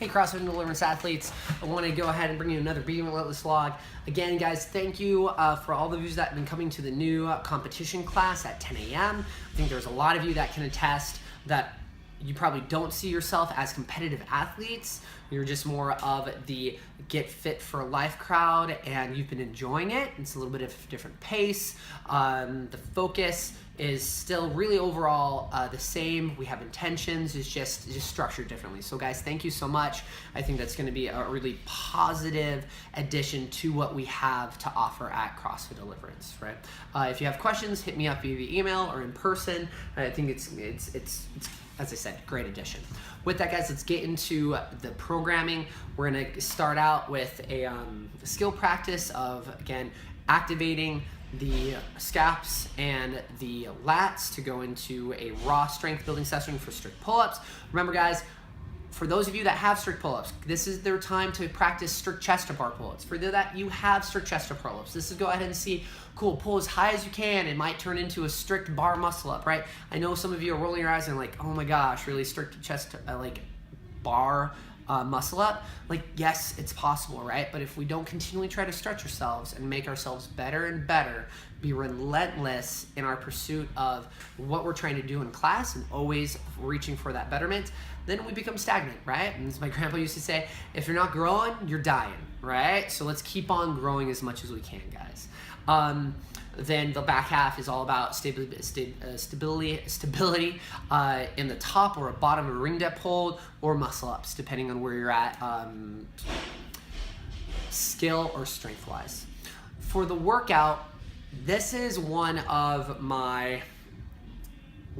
Hey CrossFit and Relentless athletes, I want to go ahead and bring you another Being Relentless vlog. Again guys, thank you for all the views that have been coming to the new competition class at 10 a.m. I think there's a lot of you that can attest that you probably don't see yourself as competitive athletes. You're just more of the get fit for life crowd and you've been enjoying it. It's a little bit of a different pace. The focus is still really overall the same. We have intentions, it's just structured differently. So guys, thank you so much. I think that's gonna be a really positive addition to what we have to offer at CrossFit Deliverance, right? If you have questions, hit me up via the email or in person. I think it's as I said, great addition. With that guys, let's get into the programming. We're gonna start out with a skill practice of, again, activating the scaps and the lats to go into a raw strength building session for strict pull-ups. Remember guys, for those of you that have strict pull-ups, this is their time to practice strict chest to bar pull-ups. For that you have strict chest to pull-ups, this is go ahead and see, cool, pull as high as you can. It might turn into a strict bar muscle up, right? I know some of you are rolling your eyes and like, oh my gosh, really strict chest, like bar muscle up. Like, yes, it's possible, right? But if we don't continually try to stretch ourselves and make ourselves better and better, be relentless in our pursuit of what we're trying to do in class and always reaching for that betterment, then we become stagnant, right? And as my grandpa used to say, if you're not growing, you're dying, right? So let's keep on growing as much as we can, guys. Then the back half is all about stability in the top or bottom of a ring depth hold or muscle ups, depending on where you're at, skill or strength wise. For the workout, this is one of my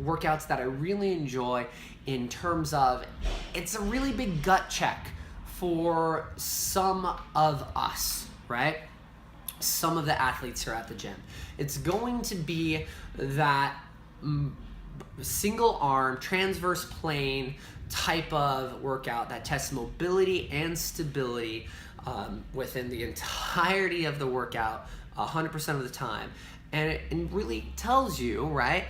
workouts that I really enjoy in terms of, it's a really big gut check for some of us, right? Some of the athletes here at the gym. It's going to be that single arm, transverse plane type of workout that tests mobility and stability within the entirety of the workout 100% of the time. And it really tells you, right,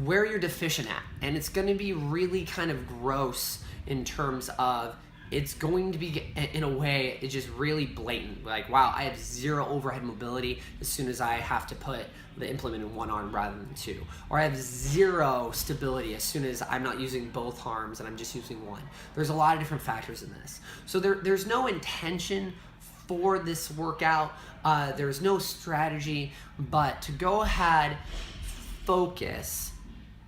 where you're deficient at. And it's going to be really kind of gross in terms of, it's going to be, in a way, it's just really blatant. Like, wow, I have zero overhead mobility as soon as I have to put the implement in one arm rather than two. Or I have zero stability as soon as I'm not using both arms and I'm just using one. There's a lot of different factors in this. So there's no intention for this workout. There's no strategy, but to go ahead, focus,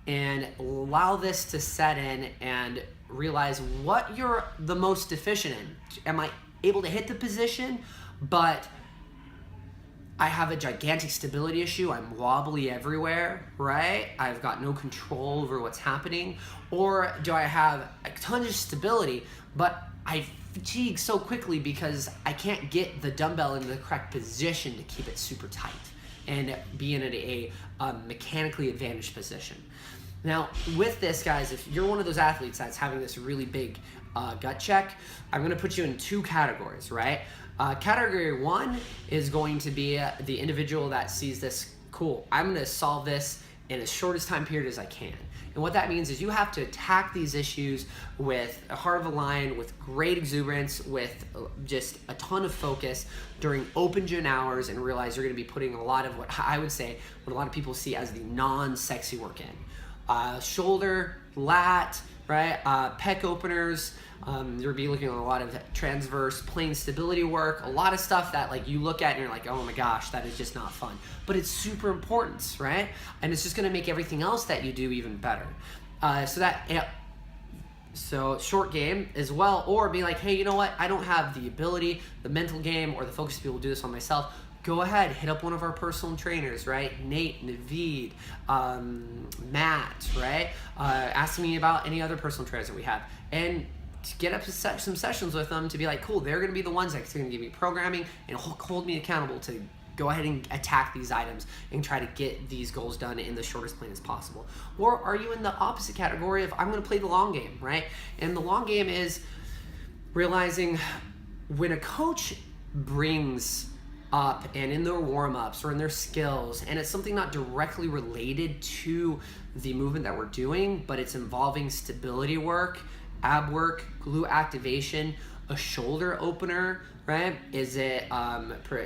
and allow this to set in and realize what you're the most deficient in. Am I able to hit the position, but I have a gigantic stability issue, I'm wobbly everywhere, right? I've got no control over what's happening. Or do I have a ton of stability, but I fatigue so quickly because I can't get the dumbbell into the correct position to keep it super tight and be in a mechanically advantaged position. Now, with this, guys, if you're one of those athletes that's having this really big gut check, I'm going to put you in two categories, right? Category one is going to be the individual that sees this, cool, I'm going to solve this in as short as time period as I can. And what that means is you have to attack these issues with a heart of a lion, with great exuberance, with just a ton of focus during open gym hours, and realize you're going to be putting a lot of what I would say, what a lot of people see as the non-sexy work in. Shoulder, lat, right? Pec openers. You'll be looking at a lot of transverse plane stability work, a lot of stuff that like you look at and you're like, oh my gosh, that is just not fun. But it's super important, right? And it's just gonna make everything else that you do even better. So short game as well, or be like, hey, you know what? I don't have the ability, the mental game, or the focus to be able to do this on myself. Go ahead, hit up one of our personal trainers, right? Nate, Naveed, Matt, right? Ask me about any other personal trainers that we have. And get up to some sessions with them to be like, cool, they're gonna be the ones that's gonna give me programming and hold me accountable to go ahead and attack these items and try to get these goals done in the shortest plane as possible. Or are you in the opposite category of, I'm gonna play the long game, right? And the long game is realizing when a coach brings up and in their warm-ups or in their skills, and it's something not directly related to the movement that we're doing, but it's involving stability work ab work, glute activation, a shoulder opener, right? Is it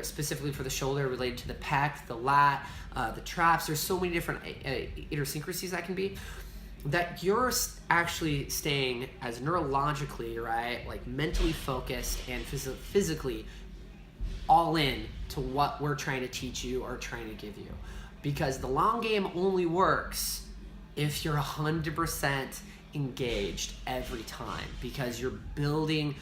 specifically for the shoulder related to the pec, the lat, the traps? There's so many different idiosyncrasies that can be, that you're actually staying as neurologically, right, like mentally focused and physically all in to what we're trying to teach you or trying to give you. Because the long game only works if you're 100% engaged every time, because you're building,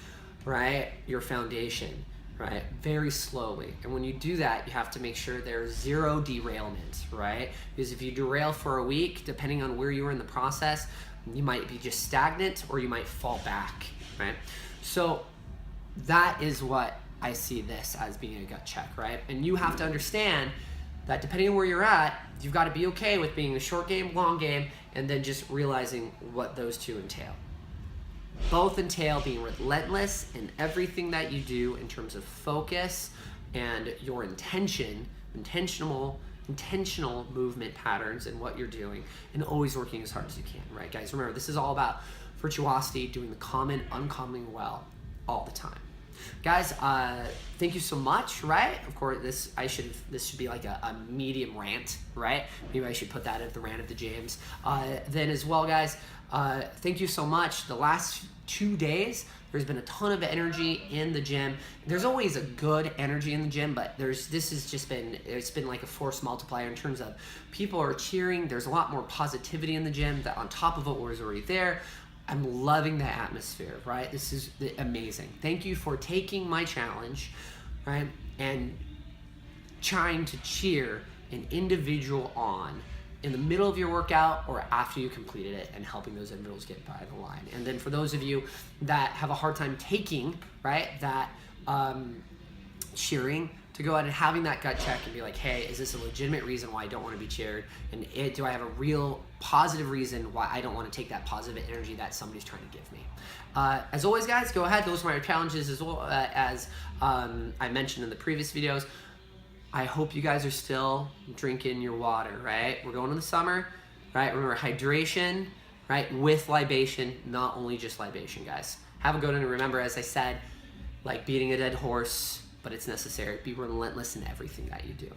right, your foundation, right, very slowly. And when you do that, you have to make sure there's zero derailment, right? Because if you derail for a week, depending on where you are in the process, you might be just stagnant or you might fall back, right? So that is what I see this as being a gut check, right? And you have to understand that depending on where you're at, you've got to be okay with being a short game, long game, and then just realizing what those two entail. Both entail being relentless in everything that you do in terms of focus and your intentional movement patterns and what you're doing, and always working as hard as you can, right, guys? Remember, this is all about virtuosity, doing the common, uncommon well all the time. Guys, thank you so much, right? Of course, this should be like a medium rant, right? Maybe I should put that at the rant of the James. Then as well, guys, thank you so much. The last 2 days, there's been a ton of energy in the gym. There's always a good energy in the gym, but it's been like a force multiplier in terms of people are cheering. There's a lot more positivity in the gym that on top of what was already there. I'm loving the atmosphere, right? This is amazing. Thank you for taking my challenge, right? And trying to cheer an individual on in the middle of your workout or after you completed it, and helping those individuals get by the line. And then for those of you that have a hard time taking, right, that cheering, to go ahead and having that gut check and be like, hey, is this a legitimate reason why I don't want to be cheered? And do I have a real positive reason why I don't want to take that positive energy that somebody's trying to give me? As always, guys, go ahead. Those are my challenges as well, as I mentioned in the previous videos. I hope you guys are still drinking your water, right? We're going to the summer, right? Remember, hydration, right, with libation, not only just libation, guys. Have a good one, and remember, as I said, like beating a dead horse, but it's necessary. Be relentless in everything that you do.